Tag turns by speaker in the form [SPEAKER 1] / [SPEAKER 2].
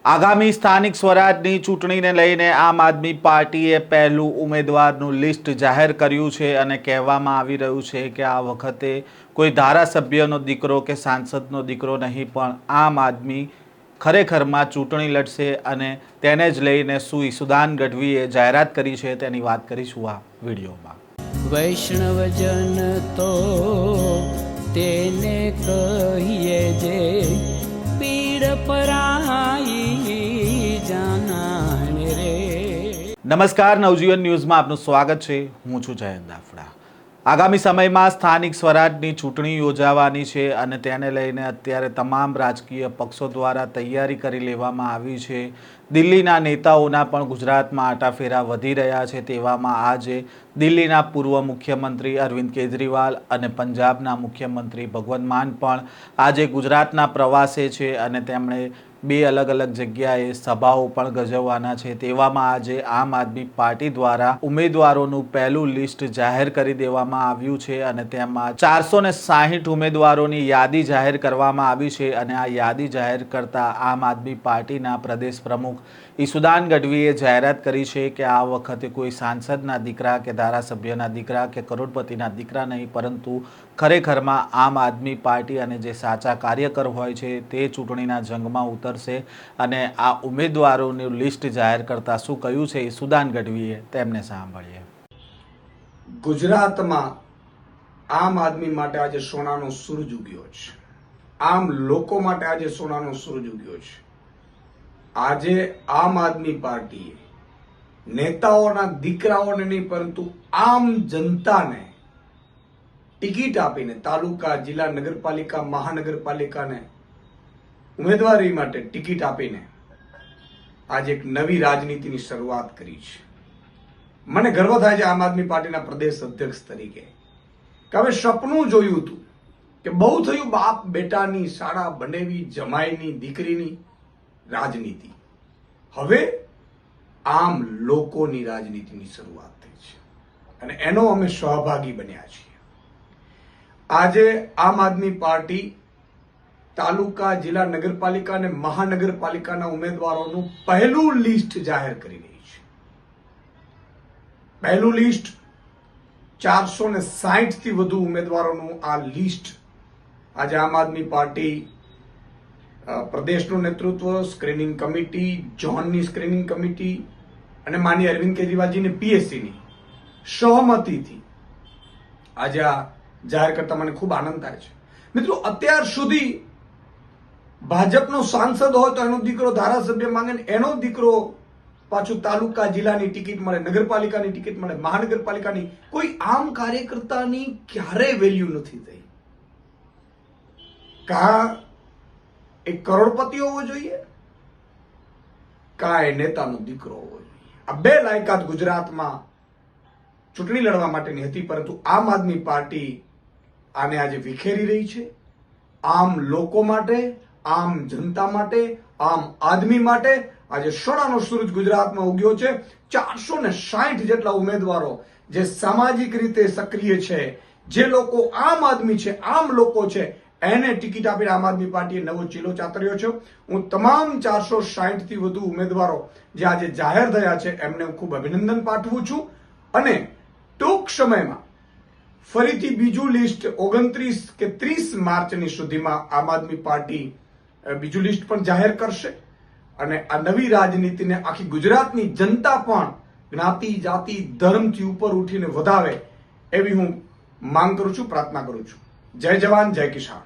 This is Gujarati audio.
[SPEAKER 1] આગામી સ્થાનિક સ્વરાજની ચૂંટણીને લઈને આમ આદમી પાર્ટીએ પહેલું ઉમેદવારનું લિસ્ટ જાહેર કર્યું છે અને કહેવામાં આવી રહ્યું છે કે આ વખતે કોઈ ધારાસભ્યનો દીકરો કે સાંસદનો દીકરો નહીં પણ આમ આદમી ખરેખરમાં ચૂંટણી લડશે અને તેને જ લઈને શું ઈસુદાન ગઢવીએ જાહેરાત કરી છે તેની વાત કરીશું આ વિડીયોમાં।
[SPEAKER 2] વૈષ્ણવજન તો તેને કહીએ જે પીડ પરાઈ જાનાને રે।
[SPEAKER 1] નમસ્કાર, નવજીવન ન્યૂઝમાં આપનું સ્વાગત છે। હું છું જયંત દાફડા। આગામી સમયમાં સ્થાનિક સ્વરાજની ચૂંટણી યોજાવાની છે અને તેને લઈને અત્યારે તમામ રાજકીય પક્ષો દ્વારા તૈયારી કરી લેવામાં આવી છે। દિલ્હીના નેતાઓના પણ ગુજરાતમાં આટાફેરા વધી રહ્યા છે। તેવામાં આજે દિલ્હીના પૂર્વ મુખ્યમંત્રી અરવિંદ કેજરીવાલ અને પંજાબના મુખ્યમંત્રી ભગવંત માન પણ આજે ગુજરાતના પ્રવાસે છે અને તેમણે બે અલગ અલગ જગ્યાએ સભાઓ પણ ગજવવાના છે। તેવામાં આજે આમ આદમી પાર્ટી દ્વારા ઉમેદવારોનું પહેલું લિસ્ટ જાહેર કરી દેવામાં આવ્યું છે અને તેમાં 460 ઉમેદવારોની યાદી જાહેર કરવામાં આવી છે અને આ યાદી જાહેર કરતા આમ આદમી પાર્ટીના પ્રદેશ પ્રમુખ ઈસુદાન ગઢવીએ જાહેરાત કરી છે કે આ વખતે કોઈ સાંસદના દીકરા કે ધારાસભ્યના દીકરા કે કરોડપતિના દીકરા નહીં, પરંતુ ખરેખરમાં આમ આદમી પાર્ટી અને જે સાચા કાર્યકર હોય છે તે ચૂંટણીના જંગમાં ઉતરશે અને આ ઉમેદવારોનું લિસ્ટ જાહેર કરતા શું કહ્યું છે ઈસુદાન ગઢવીએ, તેમને સાંભળીએ।
[SPEAKER 3] ગુજરાતમાં આમ આદમી માટે આજે સોનાનો સૂરજ ઉગ્યો છે। આમ લોકો માટે આજે સોનાનો સૂરજ ઉગ્યો છે। આજે આમ આદમી પાર્ટીએ નેતાઓના દીકરાઓને નહીં પરંતુ આમ જનતાને ટિકિટ આપીને તાલુકા, જિલ્લા, નગરપાલિકા, મહાનગરપાલિકાને ઉમેદવારી માટે ટિકિટ આપીને આજે એક નવી રાજનીતિની શરૂઆત કરી છે। મને ગર્વ થાય છે આમ આદમી પાર્ટીના પ્રદેશ અધ્યક્ષ તરીકે કે હવે સપનું જોયું હતું કે બહુ થયું બાપ બેટાની, શાળા બનેવી, જમાઈની, દીકરીની રાજનીતિ, હવે આમ લોકોની રાજનીતિની શરૂઆત થઈ છે અને એનો અમે સહભાગી બન્યા છીએ। આજે આમ આદમી પાર્ટી તાલુકા, જિલ્લા, નગરપાલિકા અને મહાનગરપાલિકાના ઉમેદવારોનું પહેલું લિસ્ટ જાહેર કરી રહી છે। પહેલું લિસ્ટ 460 થી વધુ ઉમેદવારોનું આ લિસ્ટ આજે આમ આદમી પાર્ટી પ્રદેશનું નેતૃત્વ, સ્ક્રીનિંગ કમિટી, ઝોનની સ્ક્રીનિંગ કમિટી અને માનનીય અરવિંદ કેજરીવાલજીની પીએસસીની સહમતિથી આજે આ જાહેર કરતા મને ખૂબ આનંદ થાય છે। મિત્રો, અત્યાર સુધી ભાજપનો સાંસદ હોય તો એનો દીકરો ધારાસભ્ય માંગે ને એનો દીકરો પાછું તાલુકા, જિલ્લાની ટિકિટ મળે, નગરપાલિકાની ટિકિટ મળે, મહાનગરપાલિકાની, કોઈ આમ કાર્યકર્તાની ક્યારેય વેલ્યુ નથી થઈ। કા એક કરોડપતિ હોવો જોઈએ, કા એ નેતાનો દીકરો હોવો જોઈએ। આ બે લાયકાત ગુજરાતમાં ચૂંટણી લડવા માટેની હતી, પરંતુ આમ આદમી પાર્ટી આને આજે વિખેરી રહી છે। આમ લોકો માટે, આમ જનતા માટે, આમ આદમી માટે આજે સોનાનો સૂરજ ગુજરાતમાં ઉગ્યો છે। 460 જેટલા ઉમેદવારો જે સામાજિક રીતે સક્રિય છે, જે લોકો આમ આદમી છે, આમ લોકો છે, એને ટિકિટ આપીને આમ આદમી પાર્ટીએ નવો ચીલો ચાતર્યો છે। હું તમામ 460 થી વધુ ઉમેદવારો જે આજે જાહેર થયા છે એમને હું ખૂબ અભિનંદન પાઠવું છું અને ટૂંક સમયમાં ફરીથી બીજું લિસ્ટ 29 કે 30 માર્ચની સુધીમાં આમ આદમી પાર્ટી બીજું લિસ્ટ પણ જાહેર કરશે અને આ નવી રાજનીતિને આખી ગુજરાતની જનતા પણ જ્ઞાતિ, જાતિ, ધર્મથી ઉપર ઉઠીને વધાવે એવી હું માંગ કરું છું, પ્રાર્થના કરું છું। જય જવાન, જય કિસાન।